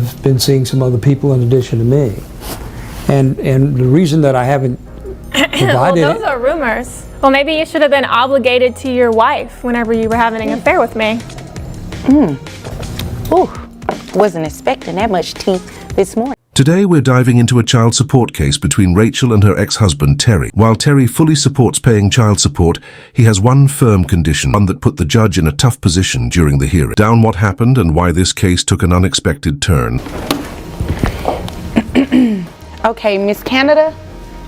have been seeing some other people in addition to me. And the reason that I haven't provided... Well, those are rumors. Well, maybe you should have been obligated to your wife whenever you were having an affair with me. Ooh, wasn't expecting that much tea this morning. Today we're diving into a child support case between Rachel and her ex-husband Terry. While Terry fully supports paying child support, he has one firm condition, one that put the judge in a tough position during the hearing. Down what happened and why this case took an unexpected turn. Okay, Miss Canada,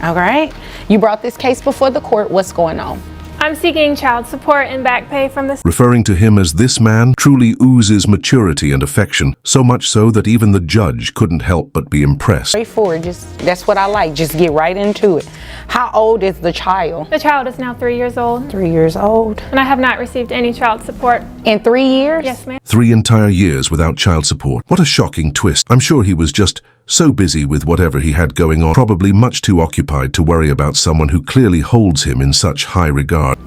all right. You brought this case before the court. What's going on? I'm seeking child support and back pay from the... Referring to him as this man truly oozes maturity and affection, so much so that even the judge couldn't help but be impressed. Straightforward, that's what I like. Just get right into it. How old is the child? The child is now 3 years old. 3 years old. And I have not received any child support. In 3 years? Yes, ma'am. 3 entire years without child support. What a shocking twist. I'm sure he was just so busy with whatever he had going on, probably much too occupied to worry about someone who clearly holds him in such high regard.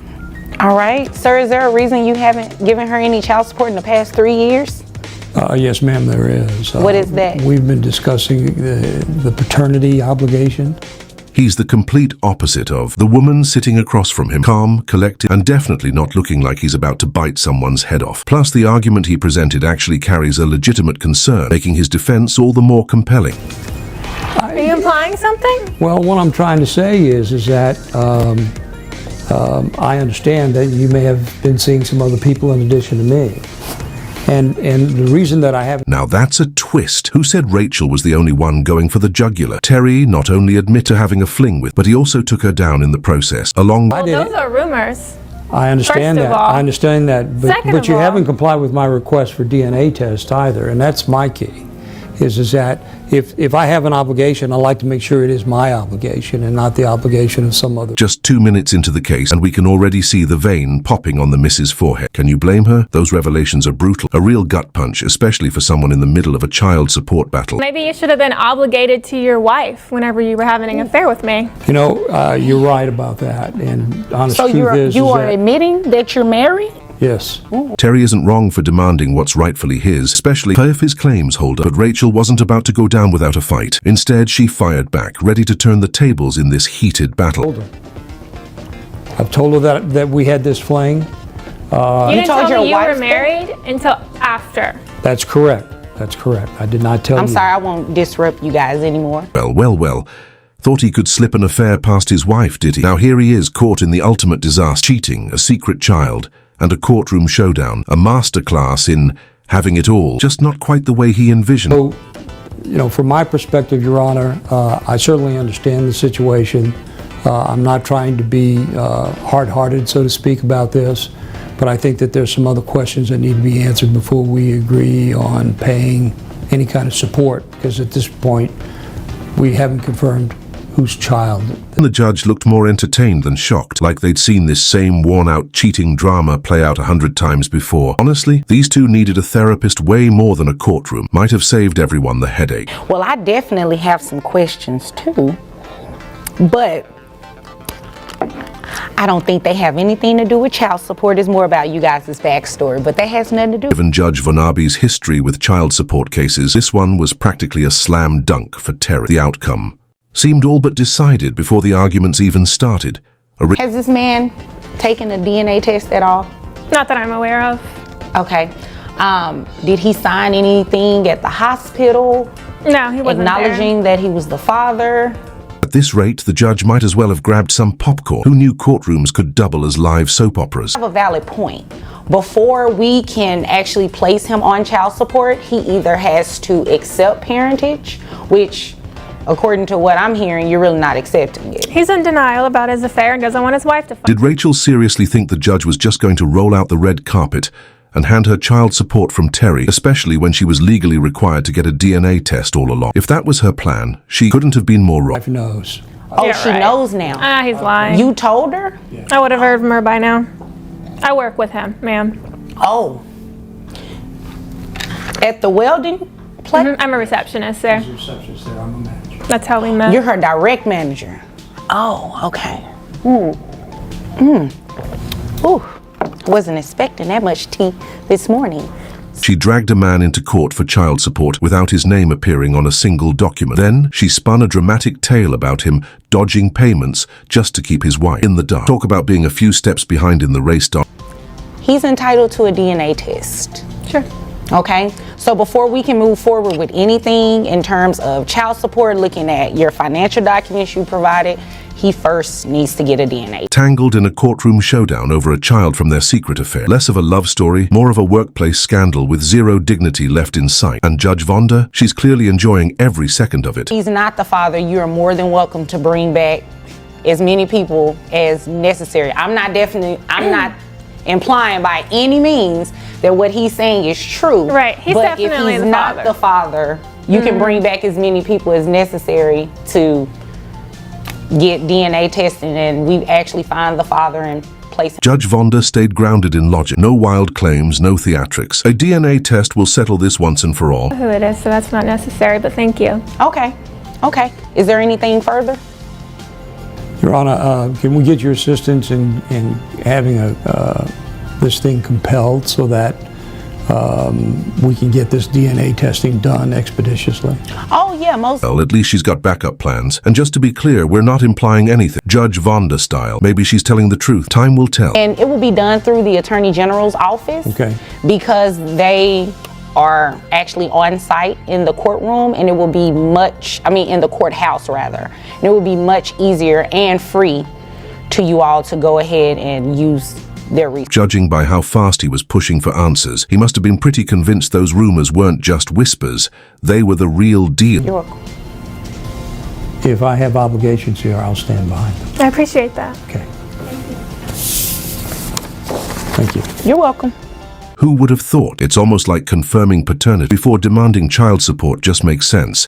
All right, sir, is there a reason you haven't given her any child support in the past 3 years? Yes, ma'am, there is. What is that? We've been discussing the paternity obligation. He's the complete opposite of the woman sitting across from him, calm, collected, and definitely not looking like he's about to bite someone's head off. Plus, the argument he presented actually carries a legitimate concern, making his defense all the more compelling. Are you implying something? Well, what I'm trying to say is that I understand that you may have been seeing some other people in addition to me. And the reason that I haven't... Now that's a twist. Who said Rachel was the only one going for the jugular? Terry not only admitted to having a fling with, but he also took her down in the process. Well, those are rumors. I understand that. I understand that. But you haven't complied with my request for DNA test either, and that's my key. Is that if I have an obligation, I like to make sure it is my obligation and not the obligation of some other. Just 2 minutes into the case, and we can already see the vein popping on the missus' forehead. Can you blame her? Those revelations are brutal. A real gut punch, especially for someone in the middle of a child support battle. Maybe you should have been obligated to your wife whenever you were having an affair with me. You know, you're right about that. And honest truth is you are admitting that you're married? Yes. Terry isn't wrong for demanding what's rightfully his, especially if his claims hold up. But Rachel wasn't about to go down without a fight. Instead, she fired back, ready to turn the tables in this heated battle. I've told her that we had this fling. You didn't tell me you were married until after. That's correct. That's correct. I did not tell you. I'm sorry, I won't disrupt you guys anymore. Well. Thought he could slip an affair past his wife, did he? Now here he is, caught in the ultimate disaster. Cheating, a secret child, and a courtroom showdown. A masterclass in having it all, just not quite the way he envisioned. So, you know, from my perspective, Your Honor, I certainly understand the situation. I'm not trying to be hard-hearted, so to speak, about this, but I think that there's some other questions that need to be answered before we agree on paying any kind of support, because at this point, we haven't confirmed whose child. The judge looked more entertained than shocked, like they'd seen this same worn-out cheating drama play out 100 times before. Honestly, these two needed a therapist way more than a courtroom. Might have saved everyone the headache. Well, I definitely have some questions too, but I don't think they have anything to do with child support. It's more about you guys' backstory, but that has nothing to do. Given Judge Vanabi's history with child support cases, this one was practically a slam dunk for Terry. The outcome seemed all but decided before the arguments even started. Has this man taken a DNA test at all? Not that I'm aware of. Okay. Did he sign anything at the hospital? No, he wasn't acknowledging that he was the father? At this rate, the judge might as well have grabbed some popcorn. Who knew courtrooms could double as live soap operas? I have a valid point. Before we can actually place him on child support, he either has to accept parentage, which, according to what I'm hearing, you're really not accepting it. He's in denial about his affair and doesn't want his wife to find. Did Rachel seriously think the judge was just going to roll out the red carpet and hand her child support from Terry, especially when she was legally required to get a DNA test all along? If that was her plan, she couldn't have been more wrong. Wife knows. Oh, yeah, she knows now. He's lying. You told her? Yeah. I would have heard from her by now. I work with him, ma'am. Oh. At the welding place? I'm a receptionist there. I'm a manager. That's how we met. You're her direct manager. Oh, okay. Ooh. Wasn't expecting that much tea this morning. She dragged a man into court for child support without his name appearing on a single document. Then she spun a dramatic tale about him dodging payments just to keep his wife in the dark. Talk about being a few steps behind in the race. He's entitled to a DNA test. Sure. Okay, so before we can move forward with anything in terms of child support, looking at your financial documents you provided, he first needs to get a DNA. Tangled in a courtroom showdown over a child from their secret affair. Less of a love story, more of a workplace scandal with zero dignity left in sight. And Judge Vonda, she's clearly enjoying every second of it. He's not the father. You are more than welcome to bring back as many people as necessary. I'm not implying by any means that what he's saying is true. Right, he's but if definitely he's the not father. the father, you can bring back as many people as necessary to get DNA testing, and we actually find the father and place him. Judge Vonda stayed grounded in logic. No wild claims, no theatrics. A DNA test will settle this once and for all. Who it is, so that's not necessary, but thank you. Okay. Is there anything further? Your Honor, can we get your assistance in having this thing compelled so that we can get this DNA testing done expeditiously? Oh yeah, most. Well, at least she's got backup plans. And just to be clear, we're not implying anything. Judge Vonda style. Maybe she's telling the truth. Time will tell. And it will be done through the Attorney General's office. Okay. Because they are actually on site in the courtroom, and it will be in the courthouse rather. And it will be much easier and free to you all to go ahead and use their research. Judging by how fast he was pushing for answers, he must have been pretty convinced those rumors weren't just whispers. They were the real deal. You're welcome. If I have obligations here, I'll stand behind them. I appreciate that. Okay. Thank you. You're welcome. Who would have thought? It's almost like confirming paternity before demanding child support just makes sense.